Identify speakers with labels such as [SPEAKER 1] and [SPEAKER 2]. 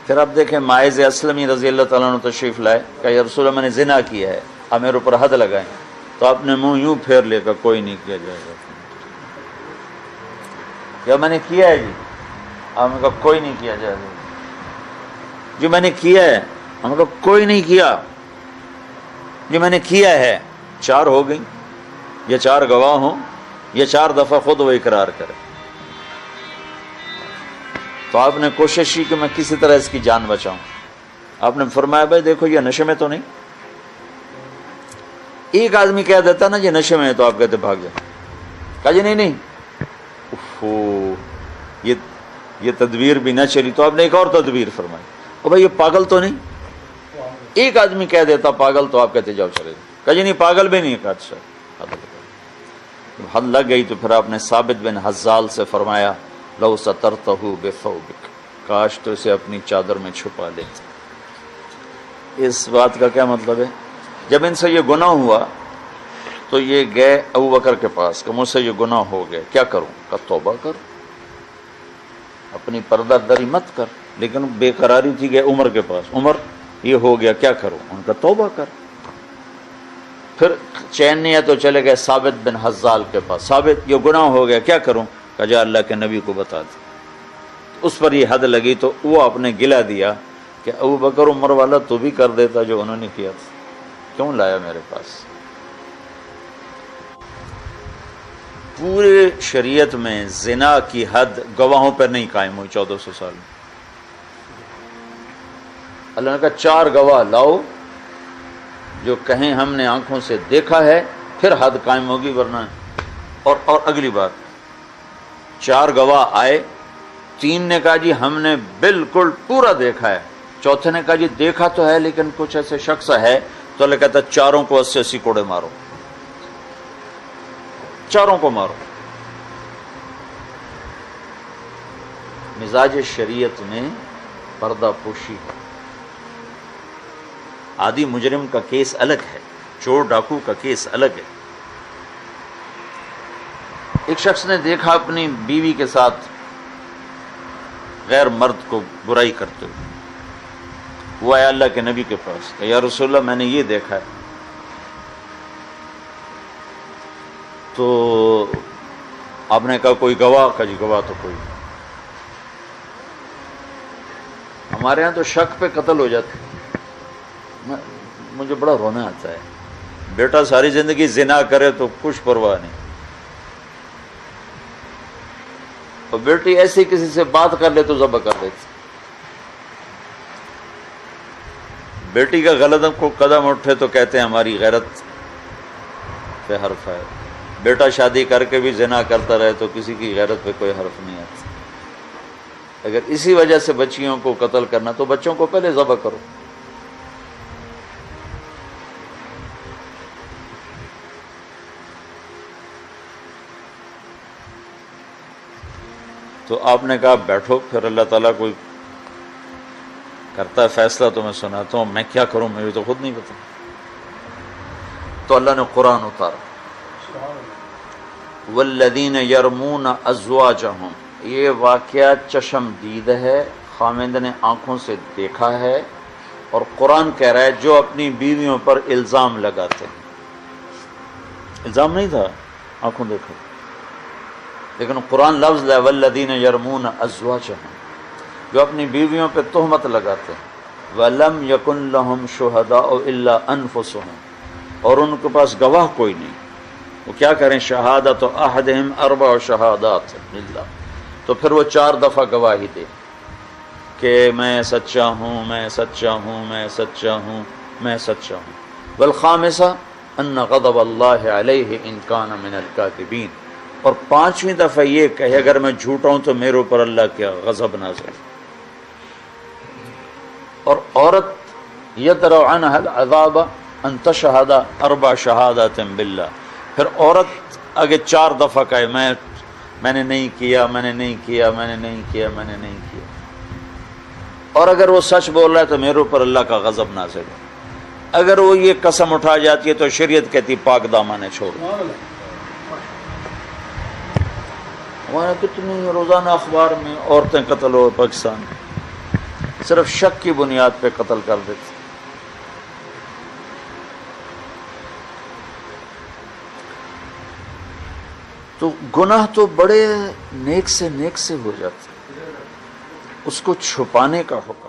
[SPEAKER 1] پھر آپ دیکھیں ماعز اسلمی رضی اللہ تعالیٰ عنہ تشریف لائے کہ یا رسول اللہ میں نے زنا کیا ہے، آپ میرے اوپر حد لگائیں، تو آپ نے منہ یوں پھیر لے کر کوئی نہیں کیا جائے گا، کیا میں نے کیا ہے جی؟ آپ نے کہا کوئی نہیں کیا جائے گا جی، میں نے کیا ہے، ہم نے کہا کوئی نہیں کیا جی، میں نے کیا ہے۔ 4 ہو گئی، یا 4 گواہ ہوں، یا 4 دفعہ خود وہ اقرار کرے۔ تو آپ نے کوشش کی کہ میں کسی طرح اس کی جان بچاؤں۔ آپ نے فرمایا بھائی دیکھو یہ نشے میں تو نہیں۔ ایک آدمی کہہ دیتا نا یہ نشے میں ہے تو آپ کہتے بھاگ جائے، کہا جی نہیں نہیں، یہ تدبیر بھی نہ چلی، تو آپ نے ایک اور تدبیر فرمائی، او بھائی یہ پاگل تو نہیں۔ ایک آدمی کہہ دیتا پاگل تو آپ کہتے جاؤ چلے جاؤ، کہا جی نہیں پاگل بھی نہیں، کہا اچھا حد لگ گئی۔ تو پھر آپ نے ثابت بن حزال سے فرمایا لو سترتہ بثوبک، کاش تو اسے اپنی چادر میں چھپا لے۔ اس بات کا کیا مطلب ہے؟ جب ان سے یہ گناہ ہوا تو یہ گئے ابو بکر کے پاس کہ مجھ سے یہ گناہ ہو گیا، کیا کروں؟ کہا توبہ کر، اپنی پردہ دری مت کر۔ لیکن بے قراری تھی، گئے عمر کے پاس، عمر یہ ہو گیا کیا کروں؟ ان کا توبہ کر۔ پھر چین نہیں ہے تو چلے گئے ثابت بن حزال کے پاس، ثابت یہ گناہ ہو گیا کیا کروں؟ کہا جا اللہ کے نبی کو بتا دے۔ اس پر یہ حد لگی تو وہ آپ نے گلا دیا کہ ابو بکر عمر والا تو بھی کر دیتا جو انہوں نے کیا تھا، کیوں لایا میرے پاس؟ پورے شریعت میں زنا کی حد گواہوں پر نہیں قائم ہوئی 1400 سال میں۔ اللہ نے کہا 4 گواہ لاؤ جو کہیں ہم نے آنکھوں سے دیکھا ہے، پھر حد قائم ہوگی، ورنہ۔ اور اگلی بات، 4 گواہ آئے، 3 نے کہا جی ہم نے بالکل پورا دیکھا ہے، چوتھے نے کہا جی دیکھا تو ہے لیکن کچھ ایسے شخص ہے، تو اللہ کہتا 4 کو 80 کوڑے مارو، 4 کو مارو۔ مزاج شریعت میں پردہ پوشی ہے۔ عادی مجرم کا کیس الگ ہے، چور ڈاکو کا کیس الگ ہے۔ ایک شخص نے دیکھا اپنی بیوی کے ساتھ غیر مرد کو برائی کرتے ہوئے، وہ آیا اللہ کے نبی کے پاس کہ یا رسول اللہ میں نے یہ دیکھا ہے۔ تو آپ نے کہا کوئی گواہ؟ کا جی گواہ تو کوئی نہیں۔ ہمارے ہاں تو شک پہ قتل ہو جاتا ہے۔ مجھے بڑا رونا آتا ہے، بیٹا ساری زندگی زنا کرے تو کچھ پرواہ نہیں، اور بیٹی ایسی کسی سے بات کر لے تو ذبح کر دیتی۔ بیٹی کا غلط کو قدم اٹھے تو کہتے ہیں ہماری غیرت پہ حرف ہے، بیٹا شادی کر کے بھی زنا کرتا رہے تو کسی کی غیرت پہ کوئی حرف نہیں آتا۔ اگر اسی وجہ سے بچیوں کو قتل کرنا تو بچوں کو پہلے ذبح کرو۔ تو آپ نے کہا بیٹھو، پھر اللہ تعالیٰ کوئی کرتا ہے فیصلہ تو میں سناتا ہوں، میں کیا کروں مجھے تو خود نہیں پتا۔ تو اللہ نے قرآن اتارا، والذین یرمون ازواجہم، یہ واقعہ چشم دید ہے، خامند نے آنکھوں سے دیکھا ہے، اور قرآن کہہ رہا ہے جو اپنی بیویوں پر الزام لگاتے ہیں۔ الزام نہیں تھا، آنکھوں دیکھا، لیکن قرآن لفظ ہے والذین یرمون ازواجہم، جو اپنی بیویوں پہ تہمت لگاتے ہیں، وَلَمْ يَكُنْ لَهُمْ شُهَدَاءُ إِلَّا أَنفُسُهُمْ، اور ان کے پاس گواہ کوئی نہیں، وہ کیا کریں؟ شہادت احدہم 4 شہادات باللہ، تو پھر وہ 4 دفعہ گواہی دے کہ میں سچا ہوں، میں سچا ہوں، میں سچا ہوں، میں سچا ہوں۔ والخامسہ ان غضب اللہ علیہ ان کان من الکاذبین، اور 5ویں دفعہ یہ کہے اگر میں جھوٹا ہوں تو میرے اوپر اللہ کا غضب نازل۔ اور عورت یدرأ عنها العذاب ان تشہد 4 شہادات باللہ، پھر عورت آگے 4 دفعہ کہے میں نے نہیں کیا، میں نے نہیں کیا، میں نے نہیں کیا، میں نے نہیں کیا، اور اگر وہ سچ بول رہا ہے تو میرے اوپر اللہ کا غضب نازل ہے۔ اگر وہ یہ قسم اٹھا جاتی ہے تو شریعت کہتی پاک دامن چھوڑ۔ ہمارے کتنی روزانہ اخبار میں عورتیں قتل ہو پاکستان میں، صرف شک کی بنیاد پہ قتل کر دیتے. تو گناہ تو بڑے نیک سے ہو جاتے، اس کو چھپانے کا حکم.